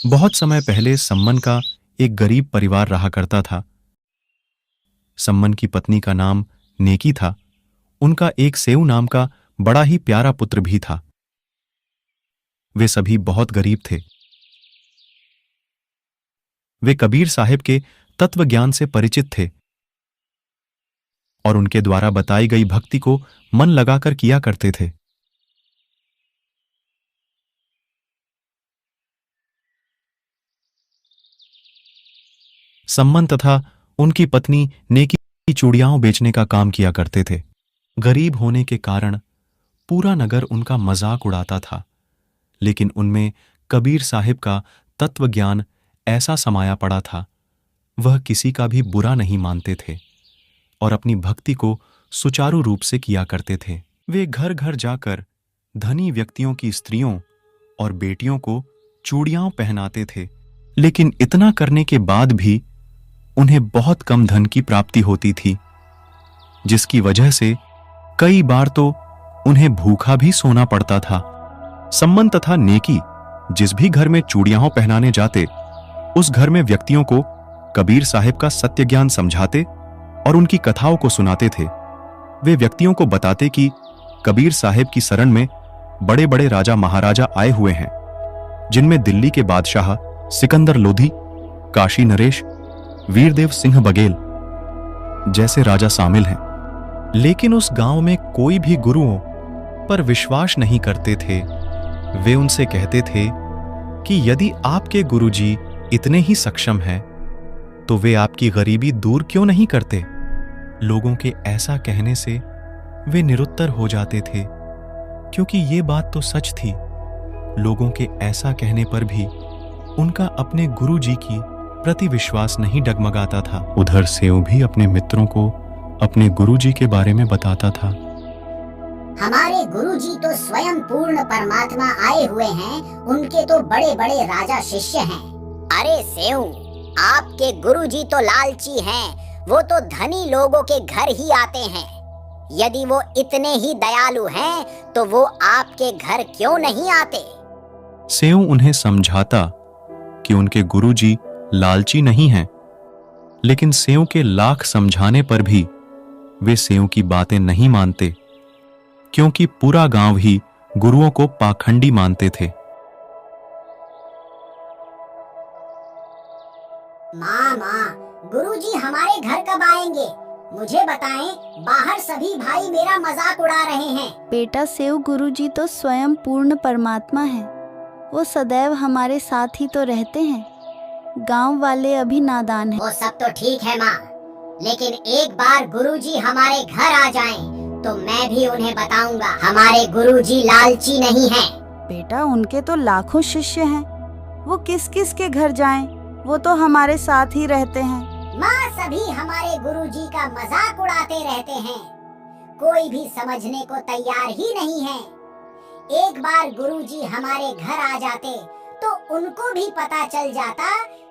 बहुत समय पहले सम्मन का एक गरीब परिवार रहा करता था। सम्मन की पत्नी का नाम नेकी था। उनका एक सेऊ नाम का बड़ा ही प्यारा पुत्र भी था। वे सभी बहुत गरीब थे। वे कबीर साहिब के तत्व ज्ञान से परिचित थे और उनके द्वारा बताई गई भक्ति को मन लगाकर किया करते थे। सम्मन तथा उनकी पत्नी नेकी चूड़ियां बेचने का काम किया करते थे। गरीब होने के कारण पूरा नगर उनका मजाक उड़ाता था, लेकिन उनमें कबीर साहिब का तत्व ज्ञान ऐसा समाया पड़ा था, वह किसी का भी बुरा नहीं मानते थे और अपनी भक्ति को सुचारू रूप से किया करते थे। वे घर घर जाकर धनी व्यक्तियों की स्त्रियों और बेटियों को चूड़ियां पहनाते थे, लेकिन इतना करने के बाद भी उन्हें बहुत कम धन की प्राप्ति होती थी, जिसकी वजह से कई बार तो उन्हें भूखा भी सोना पड़ता था। सम्मन तथा नेकी जिस भी घर में चूड़ियां पहनाने जाते, उस घर में व्यक्तियों को कबीर साहिब का सत्य ज्ञान समझाते और उनकी कथाओं को सुनाते थे। वे व्यक्तियों को बताते कि कबीर साहिब की शरण में बड़े बड़े राजा महाराजा आए हुए हैं, जिनमें दिल्ली के बादशाह सिकंदर लोधी, काशी नरेश, वीरदेव सिंह बघेल जैसे राजा शामिल हैं। लेकिन उस गांव में कोई भी गुरुओं पर विश्वास नहीं करते थे। वे उनसे कहते थे कि यदि आपके गुरुजी इतने ही सक्षम हैं, तो वे आपकी गरीबी दूर क्यों नहीं करते। लोगों के ऐसा कहने से वे निरुत्तर हो जाते थे, क्योंकि ये बात तो सच थी। लोगों के ऐसा कहने पर भी उनका अपने गुरुजी की प्रति विश्वास नहीं डगमगाता था। उधर सेऊ भी अपने मित्रों को अपने गुरुजी के बारे में बताता था। हमारे गुरुजी तो स्वयं पूर्ण परमात्मा आए हुए हैं, उनके तो बड़े बड़े राजा शिष्य हैं। अरे सेऊ, आपके गुरुजी तो लालची हैं, वो तो धनी लोगों के घर ही आते हैं। यदि वो इतने ही दयालु हैं, तो वो आपके घर क्यों नहीं आते। सेऊ उन्हें समझाता कि उनके गुरुजी लालची नहीं हैं, लेकिन सेऊ के लाख समझाने पर भी वे सेऊ की बातें नहीं मानते, क्योंकि पूरा गांव ही गुरुओं को पाखंडी मानते थे। माँ, गुरुजी हमारे घर कब आएंगे? मुझे बताएं, बाहर सभी भाई मेरा मजाक उड़ा रहे हैं। बेटा सेऊ, गुरुजी तो स्वयं पूर्ण परमात्मा है, वो सदैव हमारे साथ ही तो रहते हैं। गांव वाले अभी नादान हैं। वो सब तो ठीक है माँ, लेकिन एक बार गुरुजी हमारे घर आ जाएं, तो मैं भी उन्हें बताऊंगा हमारे गुरुजी लालची नहीं हैं। बेटा, उनके तो लाखों शिष्य हैं, वो किस किस के घर जाएं? वो तो हमारे साथ ही रहते हैं। माँ, सभी हमारे गुरुजी का मजाक उड़ाते रहते हैं, कोई भी समझने को तैयार ही नहीं है। एक बार गुरुजी हमारे घर आ जाते तो उनको भी पता चल जाता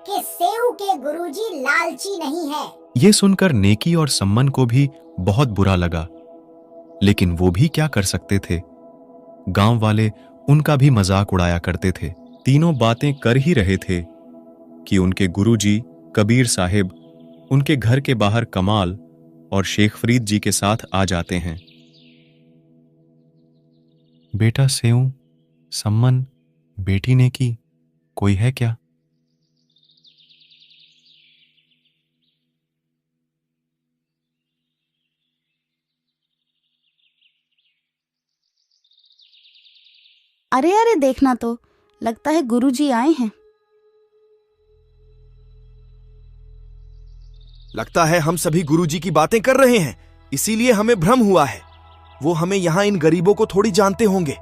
कि सेऊ के गुरुजी लालची नहीं है। ये सुनकर नेकी और सम्मन को भी बहुत बुरा लगा, लेकिन वो भी क्या कर सकते थे। गांव वाले उनका भी मजाक उड़ाया करते थे। तीनों बातें कर ही रहे थे कि उनके गुरुजी कबीर साहिब उनके घर के बाहर कमाल और शेख फरीद जी के साथ आ जाते हैं। बेटा सेऊ, सम्मन, बेटी नेकी, कोई है क्या? अरे अरे, देखना तो, लगता है गुरुजी आए हैं। लगता है हम सभी गुरुजी की बातें कर रहे हैं, इसीलिए हमें भ्रम हुआ है। वो हमें यहाँ इन गरीबों को थोड़ी जानते होंगे।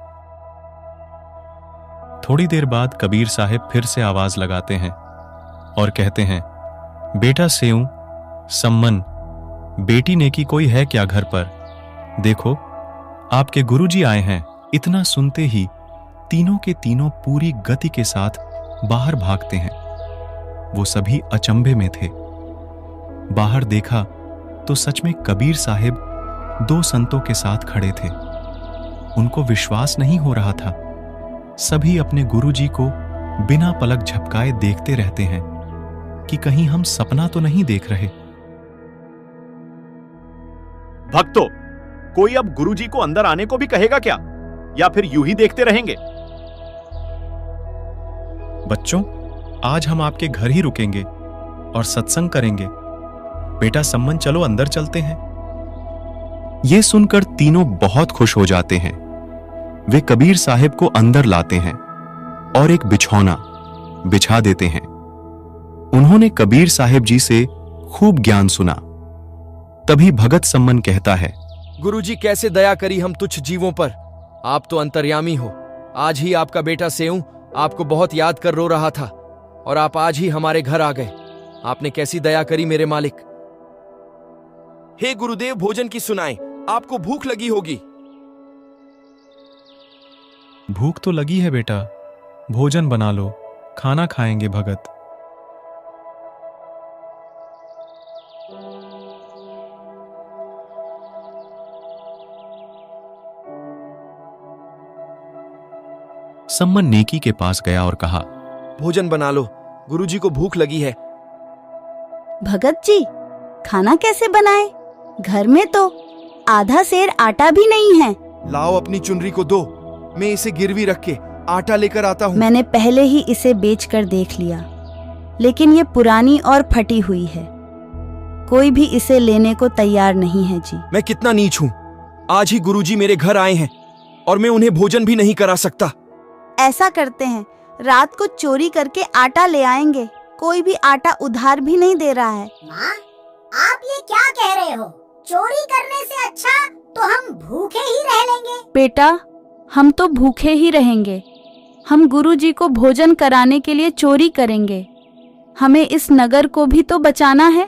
थोड़ी देर बाद कबीर साहिब फिर से आवाज लगाते हैं और कहते हैं, बेटा सेऊ, सम्मन, बेटी नेकी, कोई है क्या घर पर? देखो, आपके गुरुजी आए हैं। इतना सुनते ही तीनों के तीनों पूरी गति के साथ बाहर भागते हैं। वो सभी अचंभे में थे। बाहर देखा तो सच में कबीर साहिब दो संतों के साथ खड़े थे। उनको विश्वास नहीं हो रहा था। सभी अपने गुरुजी को बिना पलक झपकाए देखते रहते हैं कि कहीं हम सपना तो नहीं देख रहे। भक्तों, कोई अब गुरुजी को अंदर आने को भी कहेगा क्या, या फिर यूं ही देखते रहेंगे? बच्चों, आज हम आपके घर ही रुकेंगे और सत्संग करेंगे। बेटा सम्मन, चलो अंदर चलते हैं। ये सुनकर तीनों बहुत खुश हो जाते हैं। वे कबीर साहिब को अंदर लाते हैं और एक बिछौना बिछा देते हैं। उन्होंने कबीर साहिब जी से खूब ज्ञान सुना। तभी भगत सम्मन कहता है, गुरुजी कैसे दया करी हम तुच्छ जीवों पर। आप तो अंतर्यामी हो। आज ही आपका बेटा सेऊ आपको बहुत याद कर रो रहा था और आप आज ही हमारे घर आ गए। आपने कैसी दया करी मेरे मालिक। हे गुरुदेव, भोजन की सुनाएं, आपको भूख लगी होगी। भूख तो लगी है बेटा, भोजन बना लो, खाना खाएंगे भगत। सम्मन नेकी के पास गया और कहा, भोजन बना लो, गुरुजी को भूख लगी है। भगत जी, खाना कैसे बनाए? घर में तो आधा सेर आटा भी नहीं है। लाओ अपनी चुनरी को दो, मैं इसे गिरवी रख के आटा लेकर आता हूँ। मैंने पहले ही इसे बेचकर देख लिया, लेकिन ये पुरानी और फटी हुई है। कोई भी इसे लेने को तैयार नहीं है जी। मैं कितना नीच हूँ। आज ही गुरुजी मेरे घर आए हैं और मैं उन्हें भोजन भी नहीं करा सकता। ऐसा करते हैं, रात को चोरी करके आटा ले आएंगे। कोई भी आटा उधार भी नहीं दे रहा है। माँ, आप ये क्या कह रहे हो? चोरी करने से अच्छा तो हम भूखे ही रह लेंगे। बेटा, हम तो भूखे ही रहेंगे। हम गुरुजी को भोजन कराने के लिए चोरी करेंगे। हमें इस नगर को भी तो बचाना है,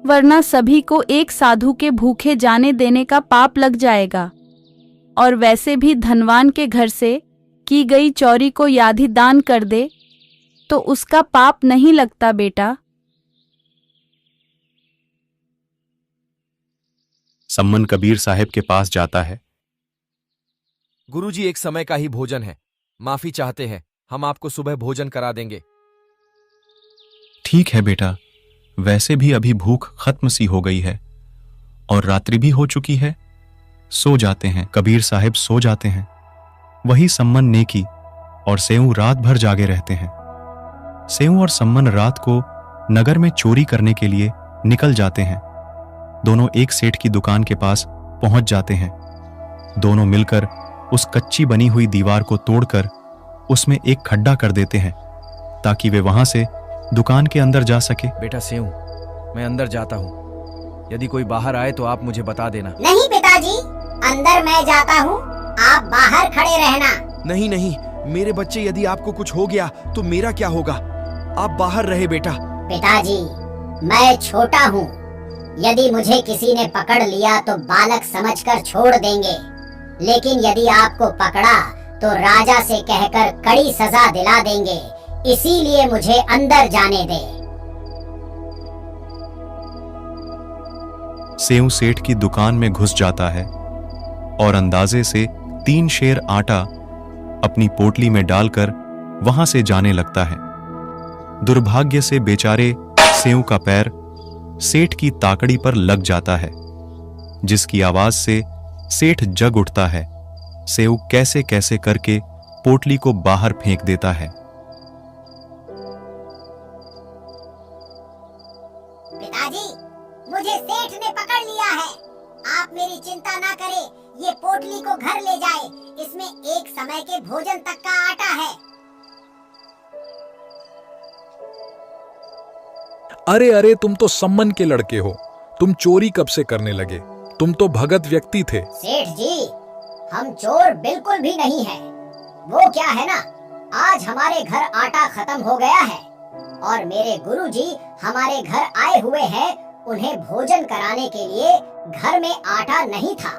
वरना सभी को एक साधु के भूखे जाने देने का पाप लग जाएगा। और वैसे भी धनवान के घर से की गई चोरी को यादि दान कर दे तो उसका पाप नहीं लगता बेटा। सम्मन कबीर साहिब के पास जाता है। गुरुजी, एक समय का ही भोजन है, माफी चाहते हैं। हम आपको सुबह भोजन करा देंगे। ठीक है बेटा, वैसे भी अभी भूख खत्म सी हो गई है और रात्रि भी हो चुकी है। सो जाते हैं। कबीर साहिब सो जाते हैं। वही सम्मन नेकी और सेऊ रात भर जागे रहते हैं। सेऊ और सम्मन रात को नगर में चोरी करने के लिए निकल जाते हैं। दोनों एक सेठ की दुकान के पास पहुंच जाते हैं। दोनों मिलकर उस कच्ची बनी हुई दीवार को तोड़कर उसमें एक खड्डा कर देते हैं ताकि वे वहां से दुकान के अंदर जा सके। बेटा सेऊ, मैं अंदर जाता हूँ। यदि कोई बाहर आए तो आप मुझे बता देना। नहीं पिताजी, अंदर मैं जाता हूँ, आप बाहर खड़े रहना। नहीं नहीं, मेरे बच्चे, यदि आपको कुछ हो गया तो मेरा क्या होगा? आप बाहर रहे बेटा। पिताजी, मैं छोटा हूँ। यदि मुझे किसी ने पकड़ लिया तो बालक समझकर छोड़ देंगे, लेकिन यदि आपको पकड़ा तो राजा से कहकर कड़ी सजा दिला देंगे। इसीलिए मुझे अंदर जाने दे। सेऊ सेठ की दुकान में घुस जाता है और अंदाजे से 3 शेर आटा अपनी पोटली में डालकर वहां से जाने लगता है। दुर्भाग्य से बेचारे सेऊ का पैर सेठ की ताकड़ी पर लग जाता है, जिसकी आवाज से सेठ जग उठता है। सेऊ कैसे कैसे करके पोटली को बाहर फेंक देता है। पिताजी, मुझे सेठ ने पकड़ लिया है। आप मेरी चिंता ना करें, ये पोटली को घर ले जाए। इसमें एक समय के भोजन तक का आटा है। अरे अरे, तुम तो सम्मन के लड़के हो। तुम चोरी कब से करने लगे? तुम तो भगत व्यक्ति थे। सेठ जी, हम चोर बिल्कुल भी नहीं हैं। वो क्या है ना, आज हमारे घर आटा खत्म हो गया है और मेरे गुरुजी हमारे घर आए हुए हैं। उन्हें भोजन कराने के लिए घर में आटा नहीं था।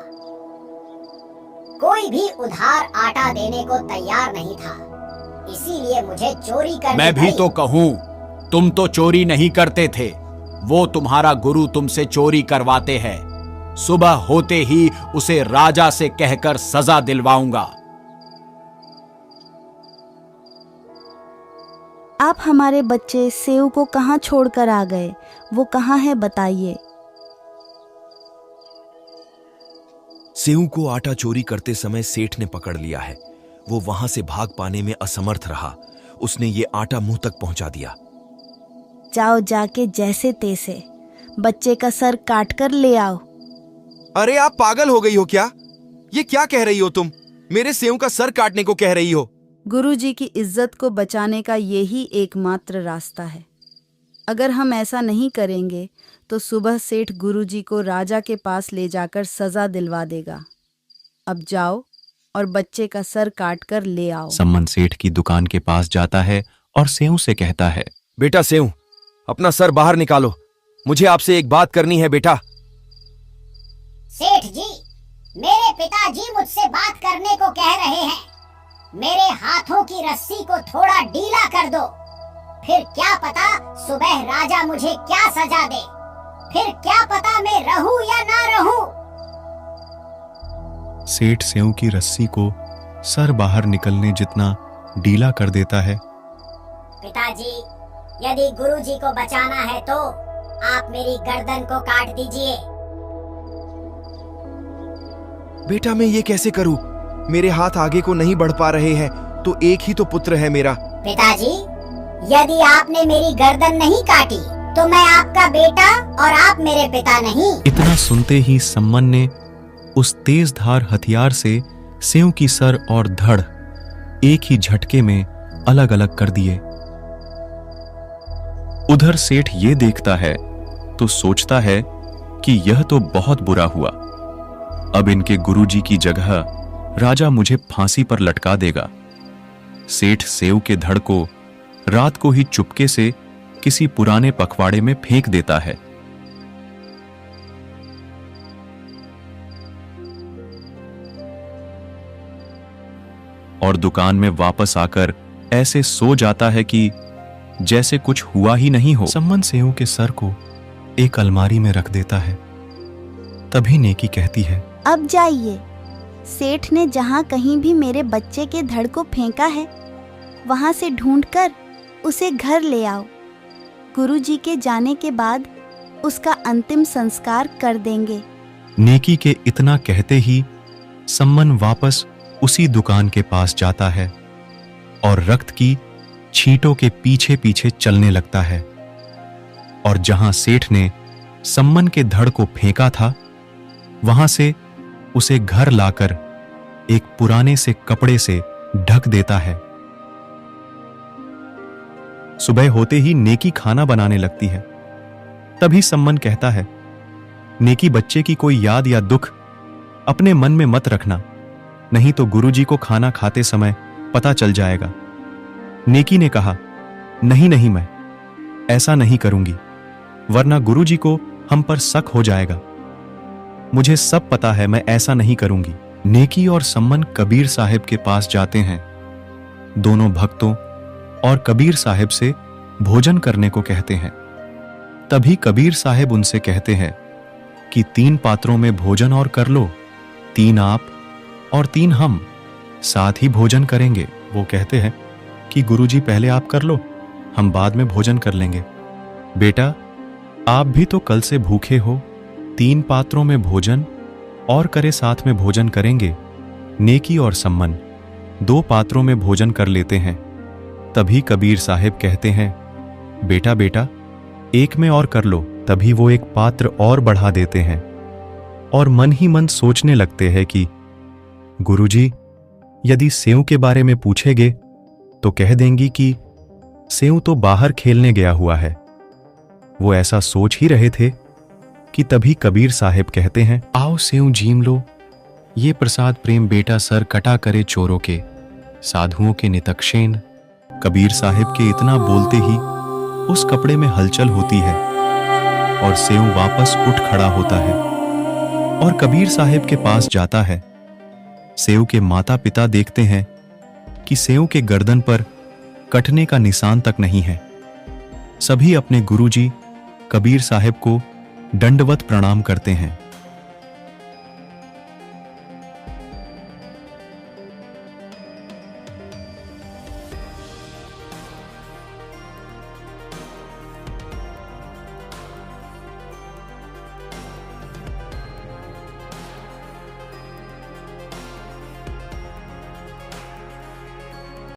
कोई भी उधार आटा देने को तैयार नहीं था, इसीलिए मुझे चोरी करनी मैं भी पड़ी। तो कहूँ, तुम तो चोरी नहीं करते थे। वो तुम्हारा गुरु तुमसे चोरी करवाते हैं। सुबह होते ही उसे राजा से कहकर सजा दिलवाऊंगा। आप हमारे बच्चे सेव को कहाँ छोड़कर आ गए? वो कहाँ है बताइए। सेऊ को आटा चोरी करते समय सेठ ने पकड़ लिया है। वो वहां से भाग पाने में असमर्थ रहा। उसने ये आटा मुंह तक पहुंचा दिया। जाओ जाके जैसे तैसे बच्चे का सर काट कर ले आओ। अरे आप पागल हो गई हो क्या? ये क्या कह रही हो तुम? मेरे सेऊ का सर काटने को कह रही हो? गुरुजी की इज्जत को बचाने का यही एकमात्र रास्ता है। अगर हम ऐसा नहीं करेंगे तो सुबह सेठ गुरुजी को राजा के पास ले जाकर सजा दिलवा देगा। अब जाओ और बच्चे का सर काट कर ले आओ। सम्मन सेठ की दुकान के पास जाता है और सेऊ से कहता है, बेटा सेऊ, अपना सर बाहर निकालो। मुझे आपसे एक बात करनी है बेटा। सेठ जी, मेरे पिताजी मुझसे बात करने को कह रहे हैं। मेरे हाथों की रस्सी को थोड़ा ढीला कर दो, फिर क्या पता सुबह राजा मुझे क्या सजा दे। फिर क्या पता मैं रहूं या ना रहूं। सेठ सेऊ की रस्सी को सर बाहर निकलने जितना ढीला कर देता है। पिताजी, यदि गुरुजी को बचाना है तो आप मेरी गर्दन को काट दीजिए। बेटा मैं ये कैसे करूं? मेरे हाथ आगे को नहीं बढ़ पा रहे हैं। तो एक ही तो पुत्र है मेरा। पिताजी, यदि आपने मेरी गर्दन नहीं काटी तो मैं आपका बेटा और आप मेरे पिता नहीं। इतना सुनते ही सम्मन ने उस तेज धार हथियार से सेऊ की सर और धड़ एक ही झटके में अलग अलग कर दिए। उधर सेठ ये देखता है तो सोचता है कि यह तो बहुत बुरा हुआ। अब इनके गुरुजी की जगह राजा मुझे फांसी पर लटका देगा। सेठ सेऊ के धड़ को रात को ही चुपके से किसी पुराने पखवाड़े में फेंक देता है। और दुकान में वापस आकर ऐसे सो जाता है कि जैसे कुछ हुआ ही नहीं हो। सम्मन सेऊ के सर को एक अलमारी में रख देता है। तभी नेकी कहती है, अब जाइए। सेठ ने जहाँ कहीं भी मेरे बच्चे के धड़ को फेंका है वहां से ढूंढकर उसे घर ले आओ। गुरुजी के जाने के बाद उसका अंतिम संस्कार कर देंगे। नेकी के इतना कहते ही सम्मन वापस उसी दुकान के पास जाता है और रक्त की छींटों के पीछे पीछे चलने लगता है। और जहां सेठ ने सम्मन के धड़ को फेंका था वहां से उसे घर लाकर एक पुराने से कपड़े से ढक देता है। सुबह होते ही नेकी खाना बनाने लगती है। तभी सम्मन कहता है, नेकी बच्चे की कोई याद या दुख अपने मन में मत रखना, नहीं तो गुरुजी को खाना खाते समय पता चल जाएगा। नेकी ने कहा, नहीं नहीं, मैं ऐसा नहीं करूंगी, वरना गुरुजी को हम पर शक हो जाएगा। मुझे सब पता है, मैं ऐसा नहीं करूंगी। नेकी और सम्मन कबीर साहिब के पास जाते हैं। दोनों भक्तों और कबीर साहिब से भोजन करने को कहते हैं। तभी कबीर साहिब उनसे कहते हैं कि 3 पात्रों में भोजन और कर लो, 3 आप और 3 हम साथ ही भोजन करेंगे। वो कहते हैं कि गुरुजी पहले आप कर लो, हम बाद में भोजन कर लेंगे। बेटा, आप भी तो कल से भूखे हो, 3 पात्रों में भोजन और करे साथ में भोजन करेंगे। नेकी और सम्मन 2 पात्रों में भोजन कर लेते हैं। तभी कबीर साहिब कहते हैं, बेटा बेटा, एक में और कर लो। तभी वो एक पात्र और बढ़ा देते हैं और मन ही मन सोचने लगते हैं कि गुरुजी यदि सेऊ के बारे में पूछेंगे तो कह देंगी कि सेऊ तो बाहर खेलने गया हुआ है। वो ऐसा सोच ही रहे थे कि तभी कबीर साहिब कहते हैं, आओ सेऊ जीम लो, ये प्रसाद प्रेम बेटा सर कटा करे चोरों के, साधुओं के नितक्षेन। कबीर साहिब के इतना बोलते ही उस कपड़े में हलचल होती है और सेऊ वापस उठ खड़ा होता है और कबीर साहिब के पास जाता है। सेऊ के माता पिता देखते हैं कि सेऊ के गर्दन पर कटने का निशान तक नहीं है। सभी अपने गुरुजी कबीर साहिब को दंडवत प्रणाम करते हैं।